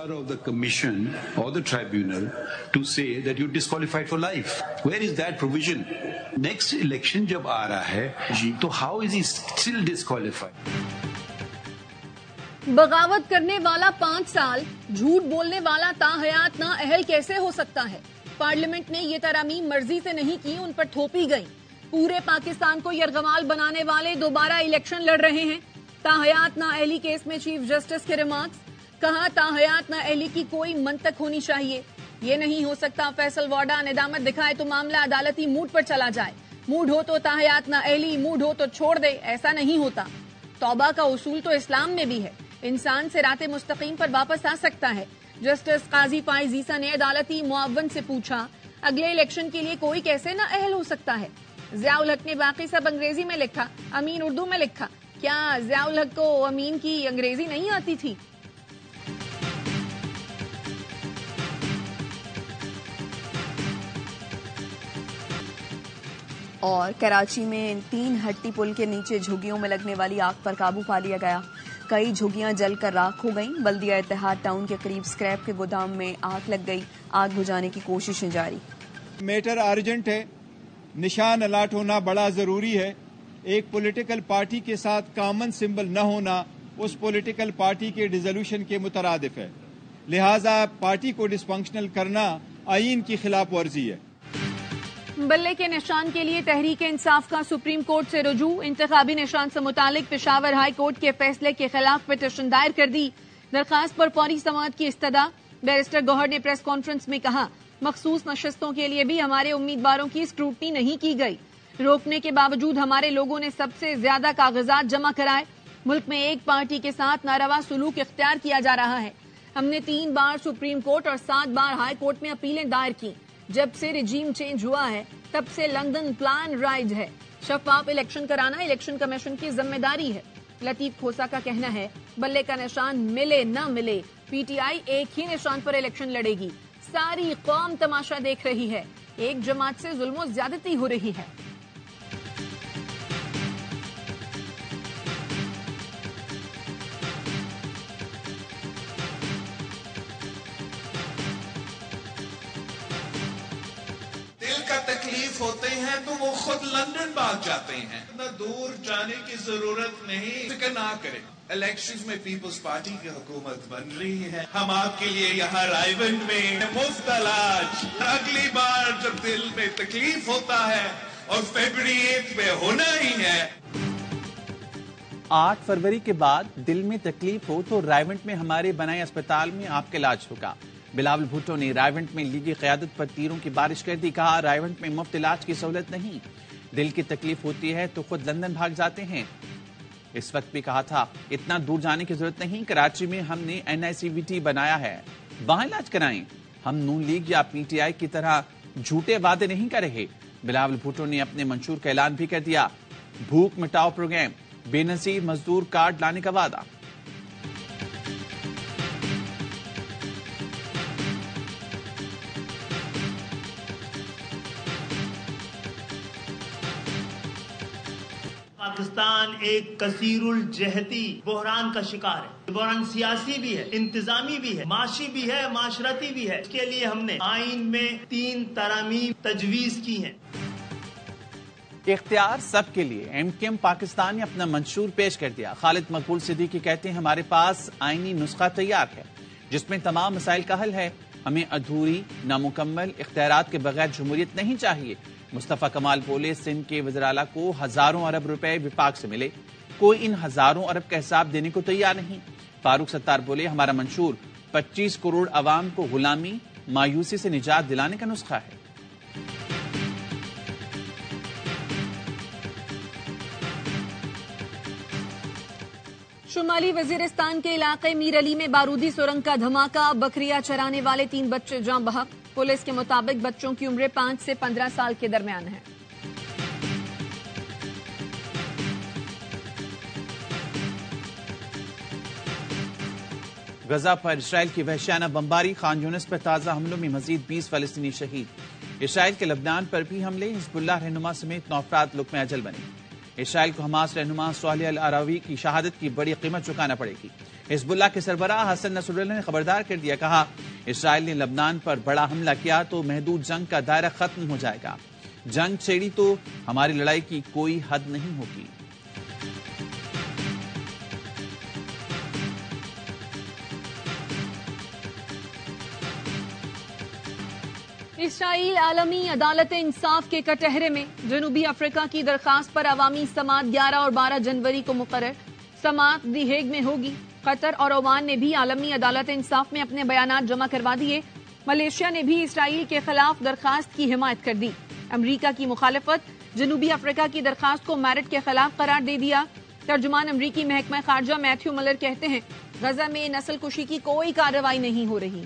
power of the commission or the tribunal to say that you're disqualified for life. Where is that provision? Next election jab aa raha hai, to how is he still disqualified? बगावत करने वाला 5 साल, झूठ बोलने वाला ताहयात ना अहल कैसे हो सकता है? पार्लियामेंट ने ये तरामीम मर्जी से नहीं की, उन पर थोपी गई। पूरे पाकिस्तान को यरगमाल बनाने वाले दोबारा इलेक्शन लड़ रहे हैं। ताहयात ना अहली केस में चीफ जस्टिस के रिमार्क्स, कहा ताहयात ना अहली की कोई मंतक होनी चाहिए। ये नहीं हो सकता फैसल वाडा निदामत दिखाए तो मामला अदालती मूड पर चला जाए। मूड हो तो ताहयात ना अहली, मूड हो तो छोड़ दे, ऐसा नहीं होता। तौबा का उसूल तो इस्लाम में भी है, इंसान सिराते मुस्तकीम पर वापस आ सकता है। जस्टिस काजी फाइज ईसा ने अदालती मुआवन से पूछा, अगले इलेक्शन के लिए कोई कैसे ना अहल हो सकता है? ज़ियाउल हक ने बाकी सब अंग्रेजी में लिखा, अमीन उर्दू में लिखा। क्या ज़ियाउल हक को अमीन की अंग्रेजी नहीं आती थी? और कराची में 3 हट्टी पुल के नीचे झुग्गियों में लगने वाली आग पर काबू पा लिया गया। कई झुग्गियां जलकर राख हो गईं। बल्दिया इत्तेहाद टाउन के करीब स्क्रैप के गोदाम में आग लग गई। आग बुझाने की कोशिशें जारी। मैटर अर्जेंट है, निशान अलाट होना बड़ा जरूरी है। एक पॉलिटिकल पार्टी के साथ कॉमन सिंबल न होना उस पॉलिटिकल पार्टी के डिसोल्यूशन के मुतरादिफ है। लिहाजा पार्टी को डिसफंक्शनल करना आईन की खिलाफ वर्जी है। बल्ले के निशान के लिए तहरीक इंसाफ का सुप्रीम कोर्ट से रुजू। इंतखाबी निशान से मुतालिक पेशावर हाई कोर्ट के फैसले के खिलाफ पिटीशन दायर कर दी। दरखास्त पर फौरी समाअत की इस्तदा। बैरिस्टर गौहर ने प्रेस कॉन्फ्रेंस में कहा, मखसूस नशस्तों के लिए भी हमारे उम्मीदवारों की स्क्रूटनी नहीं की गई। रोकने के बावजूद हमारे लोगों ने सबसे ज्यादा कागजात जमा कराए। मुल्क में एक पार्टी के साथ नारवा सलूक इख्तियार किया जा रहा है। हमने 3 बार सुप्रीम कोर्ट और 7 बार हाई कोर्ट में अपीलें दायर की। जब से रिजीम चेंज हुआ है तब से लंदन प्लान राइज है। शफाफ इलेक्शन कराना इलेक्शन कमीशन की जिम्मेदारी है। लतीफ खोसा का कहना है, बल्ले का निशान मिले न मिले, पीटीआई एक ही निशान पर इलेक्शन लड़ेगी। सारी कौम तमाशा देख रही है। एक जमात से जुल्म ज्यादती हो रही है। तकलीफ होते हैं तो वो खुद लंदन भाग जाते हैं। इतना दूर जाने की जरूरत नहीं, फिक्र ना करें। इलेक्शंस में पीपल्स पार्टी की हुकूमत बन रही है। हम आपके लिए यहाँ रायवंड में मुफ्त इलाज। अगली बार जब दिल में तकलीफ होता है और फरवरी 1 में होना ही है। 8 फरवरी के बाद दिल में तकलीफ हो तो रायवंड में हमारे बनाए अस्पताल में आपका इलाज होगा। बिलावल भुट्टो ने रायवंड में लीगी क़यादत पर तीरों की बारिश कर दी। कहा, रायवंड में मुफ्त इलाज की सहूलत नहीं, दिल की तकलीफ होती है तो खुद लंदन भाग जाते हैं। इस वक्त भी कहा था, इतना दूर जाने की जरूरत नहीं, कराची में हमने NICVT बनाया है, वहां इलाज कराएं। हम नून लीग या PTI की तरह झूठे वादे नहीं कर रहे। बिलावल भुट्टो ने अपने मंशूर का ऐलान भी कर दिया। भूख मिटाओ प्रोग्राम, बेनजीर मजदूर कार्ड लाने का वादा। पाकिस्तान एक कसीरुल जहती बहरान का शिकार है। बहरान सियासी भी है, इंतजामी भी है, माशी भी है, माशरती भी है। इसके लिए हमने आइन में 3 तरामीम तजवीज की हैं। इख्तियार सबके लिए। MKM पाकिस्तान ने अपना मंशूर पेश कर दिया। खालिद मकबूल सिद्दीकी कहते हैं, हमारे पास आईनी नुस्खा तैयार है जिसमें तमाम मसाइल का हल है। हमें अधूरी, नामुकम्मल इख्तियारात के बगैर जमहूरियत नहीं चाहिए। मुस्तफा कमाल बोले, सिंध के वज़ीर आला को हजारों अरब रुपए विफाक से मिले, कोई इन हजारों अरब का हिसाब देने को तैयार नहीं। फारूक सत्तार बोले, हमारा मंशूर 25 करोड़ अवाम को गुलामी, मायूसी से निजात दिलाने का नुस्खा है। शुमाली वजीरिस्तान के इलाके मीर अली में बारूदी सुरंग का धमाका। बकरियां चराने वाले 3 बच्चे जान बहक। पुलिस के मुताबिक बच्चों की उम्र 5 से 15 साल के दरमियान है। गजा पर इसराइल की वहशियाना बमबारी। खान यूनिस पर ताजा हमलों में मजीद 20 फलस्तीनी शहीद। इसराइल के लबनान पर भी हमले। हिजबुल्लाह रहनुमा समेत 9 अफराद लुक़्मे अजल बने। اسرائیل کو حماس رہنما صالح العراوی کی شہادت کی بڑی قیمت چکانا پڑے گی۔ حزب اللہ کے سربراہ حسن نصر اللہ نے خبردار کر دیا، کہا اسرائیل نے لبنان پر بڑا حملہ کیا تو محدود جنگ کا دائرہ ختم ہو جائے گا، جنگ چھیڑی تو ہماری لڑائی کی کوئی حد نہیں ہوگی۔ اسرائیل عالمی عدالت انصاف کے کٹہرے میں، جنوبی افریقہ کی درخواست پر عوامی سماعت 11 اور 12 جنوری کو مقرر، سماعت دی ہیگ میں ہوگی۔ قطر اور عمان نے بھی عالمی عدالت انصاف میں اپنے بیانات جمع کروا دیے۔ ملیشیا نے بھی اسرائیل کے خلاف درخواست کی حمایت کر دی۔ امریکہ کی مخالفت، جنوبی افریقہ کی درخواست کو میرٹ کے خلاف قرار دے دیا۔ ترجمان امریکی محکمہ خارجہ میتھیو ملر کہتے ہیں، غزہ میں نسل کشی کی کوئی کارروائی نہیں ہو رہی۔